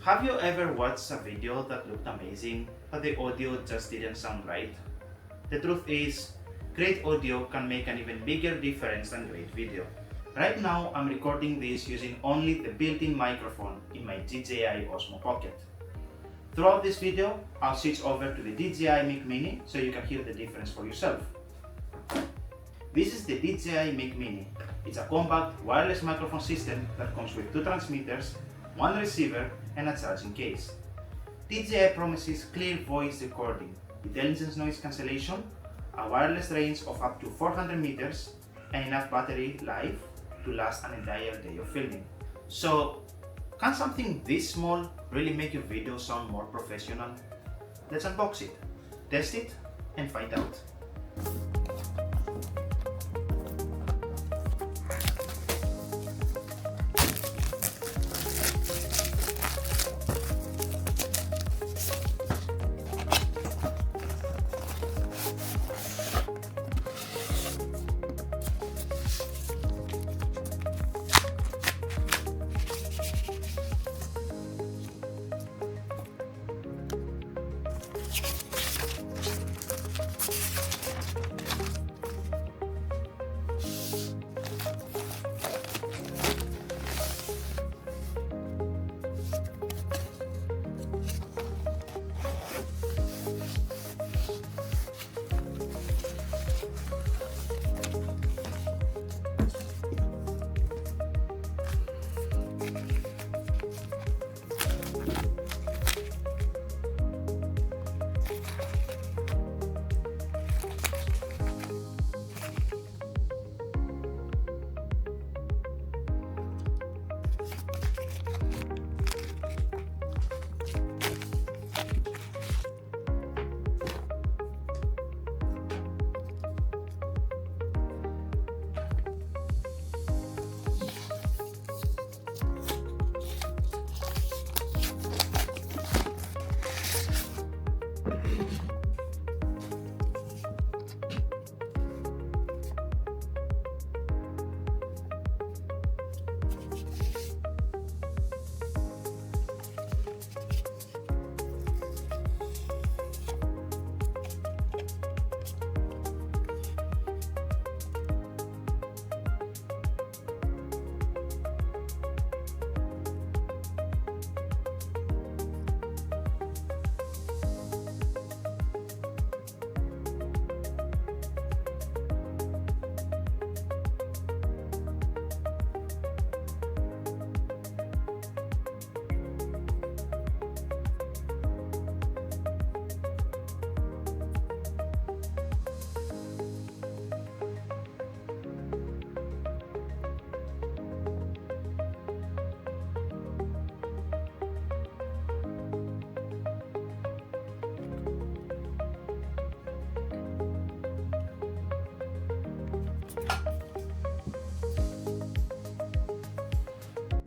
Have you ever watched a video that looked amazing, but the audio just didn't sound right? The truth is, great audio can make an even bigger difference than great video. Right now, I'm recording this using only the built-in microphone in my DJI Osmo Pocket. Throughout this video, I'll switch over to the DJI Mic Mini so you can hear the difference for yourself. This is the DJI Mic Mini. It's a compact wireless microphone system that comes with 2 transmitters, 1 receiver, and a charging case. DJI promises clear voice recording, intelligent noise cancellation, a wireless range of up to 400 meters, and enough battery life to last an entire day of filming. So, can something this small really make your video sound more professional? Let's unbox it, test it, and find out.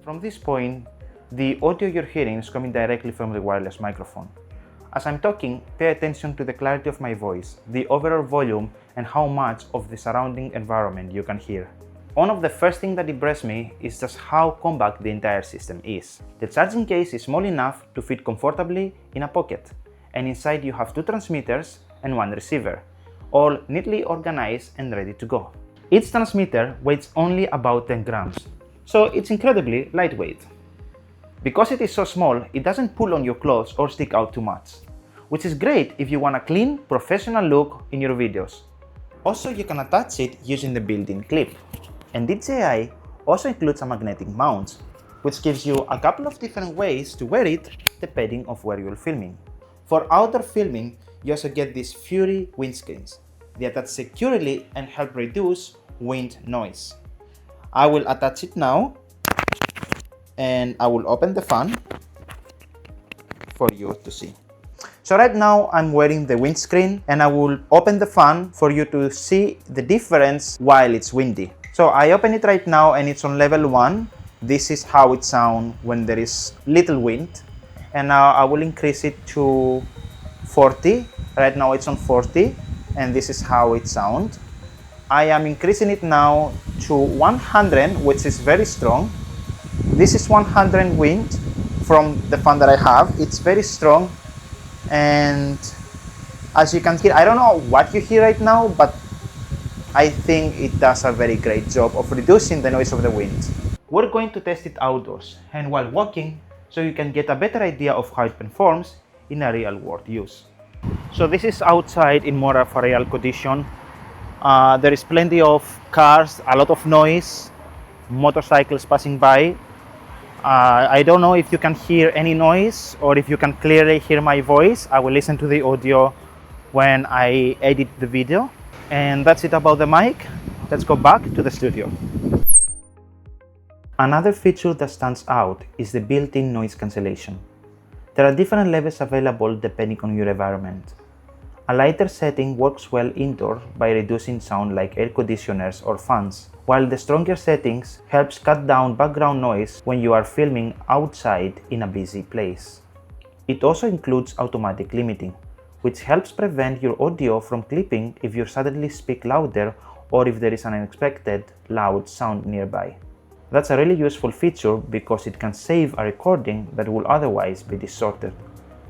From this point, the audio you're hearing is coming directly from the wireless microphone. As I'm talking, pay attention to the clarity of my voice, the overall volume, and how much of the surrounding environment you can hear. One of the first things that impressed me is just how compact the entire system is. The charging case is small enough to fit comfortably in a pocket, and inside you have 2 transmitters and 1 receiver, all neatly organized and ready to go. Each transmitter weighs only about 10 grams. So it's incredibly lightweight. Because it is so small, it doesn't pull on your clothes or stick out too much, which is great if you want a clean, professional look in your videos. Also, you can attach it using the built-in clip. And DJI also includes a magnetic mount, which gives you a couple of different ways to wear it depending on where you're filming. For outdoor filming, you also get these Fury windscreens. They attach securely and help reduce wind noise. I will attach it now, and I will open the fan for you to see. So right now I'm wearing the windscreen, and I will open the fan for you to see the difference while it's windy. So I open it right now and it's on level 1. This is how it sounds when there is little wind. And now I will increase it to 40. Right now it's on 40, and this is how it sounds. I am increasing it now to 100, which is very strong. This is 100 wind, from the fan that I have. It's very strong, and as you can hear, I don't know what you hear right now, but I think it does a very great job of reducing the noise of the wind. We're going to test it outdoors and while walking, so you can get a better idea of how it performs in a real world use. So this is outside in more of a real condition. There is plenty of cars, a lot of noise, motorcycles passing by. I don't know if you can hear any noise or if you can clearly hear my voice. I will listen to the audio when I edit the video. And that's it about the mic. Let's go back to the studio. Another feature that stands out is the built-in noise cancellation. There are different levels available depending on your environment. A lighter setting works well indoors by reducing sound like air conditioners or fans, while the stronger settings helps cut down background noise when you are filming outside in a busy place. It also includes automatic limiting, which helps prevent your audio from clipping if you suddenly speak louder or if there is an unexpected loud sound nearby. That's a really useful feature because it can save a recording that will otherwise be distorted.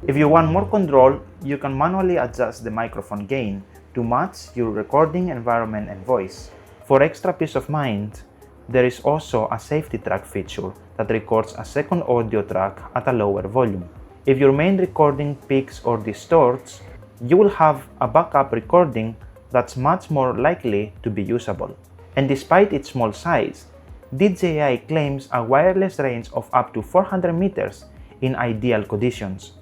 If you want more control, you can manually adjust the microphone gain to match your recording environment and voice. For extra peace of mind, there is also a safety track feature that records a second audio track at a lower volume. If your main recording peaks or distorts, you will have a backup recording that's much more likely to be usable. And despite its small size, DJI claims a wireless range of up to 400 meters in ideal conditions,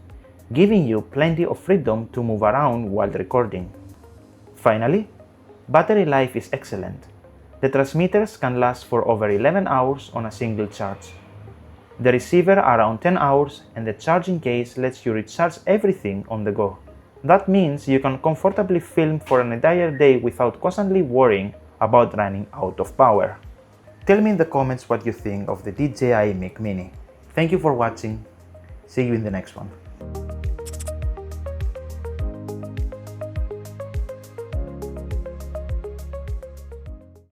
giving you plenty of freedom to move around while recording. Finally, battery life is excellent. The transmitters can last for over 11 hours on a single charge. The receiver around 10 hours, and the charging case lets you recharge everything on the go. That means you can comfortably film for an entire day without constantly worrying about running out of power. Tell me in the comments what you think of the DJI Mic Mini. Thank you for watching. See you in the next one.